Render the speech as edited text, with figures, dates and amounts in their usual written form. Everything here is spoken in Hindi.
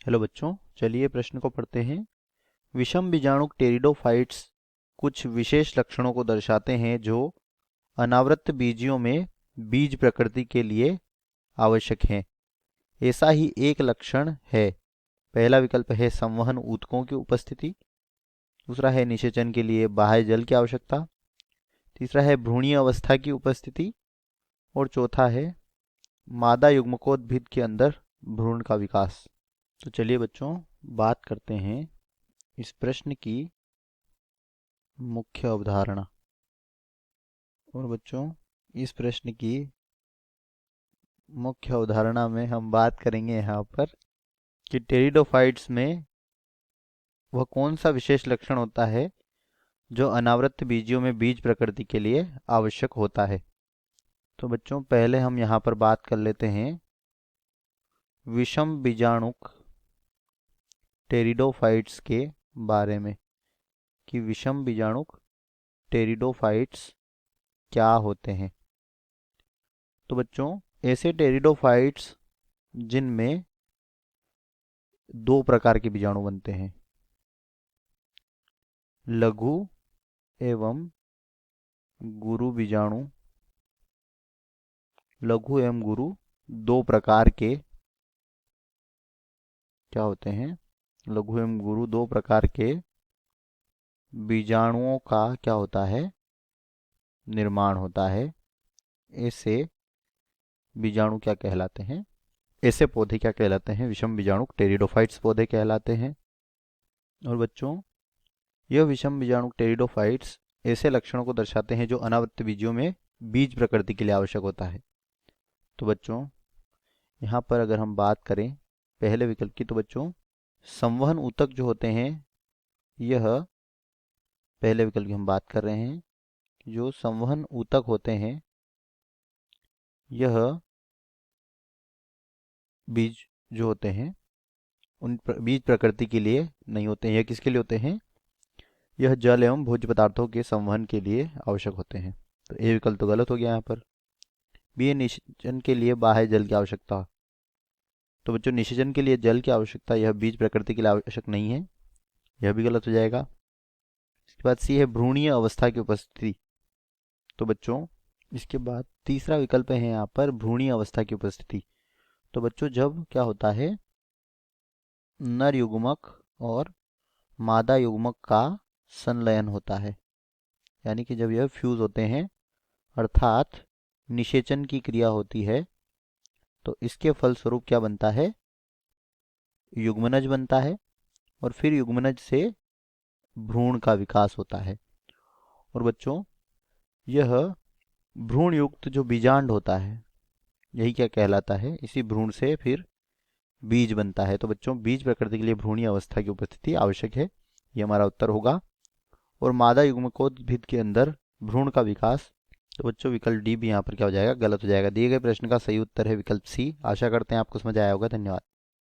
हेलो बच्चों, चलिए प्रश्न को पढ़ते हैं। विषम बीजाणु टेरिडोफाइट्स कुछ विशेष लक्षणों को दर्शाते हैं जो अनावृत बीजियों में बीज प्रकृति के लिए आवश्यक हैं। ऐसा ही एक लक्षण है। पहला विकल्प है संवहन ऊतकों की उपस्थिति। दूसरा है निषेचन के लिए बाह्य जल की आवश्यकता। तीसरा है भ्रूणीय अवस्था की उपस्थिति। और चौथा है मादा युग्मकोद्भिद के अंदर भ्रूण का विकास। तो चलिए बच्चों, बात करते हैं इस प्रश्न की मुख्य अवधारणा। और बच्चों, इस प्रश्न की मुख्य अवधारणा में हम बात करेंगे यहाँ पर कि टेरिडोफाइट्स में वह कौन सा विशेष लक्षण होता है जो अनावृत बीजियों में बीज प्रकृति के लिए आवश्यक होता है। तो बच्चों, पहले हम यहाँ पर बात कर लेते हैं विषम बीजाणुक टेरिडोफाइट्स के बारे में कि विषम बीजाणुक टेरिडोफाइट्स क्या होते हैं। तो बच्चों, ऐसे टेरिडोफाइट्स जिनमें दो प्रकार के बीजाणु बनते हैं, लघु एवं गुरु बीजाणु। लघु एवं गुरु दो प्रकार के क्या होते हैं, लघु एवं गुरु दो प्रकार के बीजाणुओं का क्या होता है, निर्माण होता है। ऐसे बीजाणु क्या कहलाते हैं, ऐसे पौधे क्या कहलाते हैं, विषम बीजाणु टेरिडोफाइट्स पौधे कहलाते हैं। और बच्चों, यह विषम बीजाणु टेरिडोफाइट्स ऐसे लक्षणों को दर्शाते हैं जो अनावृत बीजों में बीज प्रकृति के लिए आवश्यक होता है। तो बच्चों, यहाँ पर अगर हम बात करें पहले विकल्प की, तो बच्चों संवहन ऊतक जो होते हैं, यह पहले विकल्प की हम बात कर रहे हैं। जो संवहन ऊतक होते हैं यह बीज जो होते हैं उन बीज प्रकृति के लिए नहीं होते हैं। यह किसके लिए होते हैं, यह जल एवं भोज्य पदार्थों के संवहन के लिए आवश्यक होते हैं। तो ए विकल्प तो गलत हो गया यहाँ पर। बी, निषेचन के लिए बाह्य जल की आवश्यकता। तो बच्चों, निषेचन के लिए जल की आवश्यकता यह बीज प्रकृति के लिए आवश्यक नहीं है, यह भी गलत हो जाएगा। इसके बाद सी है भ्रूणीय अवस्था की उपस्थिति। तो बच्चों, इसके बाद तीसरा विकल्प है यहाँ पर भ्रूणीय अवस्था की उपस्थिति। तो बच्चों, जब क्या होता है, नर युग्मक और मादा युग्मक का संलयन होता है, यानी कि जब यह फ्यूज होते हैं अर्थात निषेचन की क्रिया होती है, तो इसके फलस्वरूप क्या बनता है, युग्मनज बनता है। और फिर युग्मनज से भ्रूण का विकास होता है। और बच्चों, यह भ्रूण युक्त जो बीजांड होता है यही क्या कहलाता है, इसी भ्रूण से फिर बीज बनता है। तो बच्चों, बीज प्रकृति के लिए भ्रूणीय अवस्था की उपस्थिति आवश्यक है, ये हमारा उत्तर होगा। और मादा युग्मकोद्भिद के अंदर भ्रूण का विकास। तो बच्चों, विकल्प डी भी यहाँ पर क्या हो जाएगा, गलत हो जाएगा। दिए गए प्रश्न का सही उत्तर है विकल्प सी। आशा करते हैं आपको समझ आया होगा। धन्यवाद।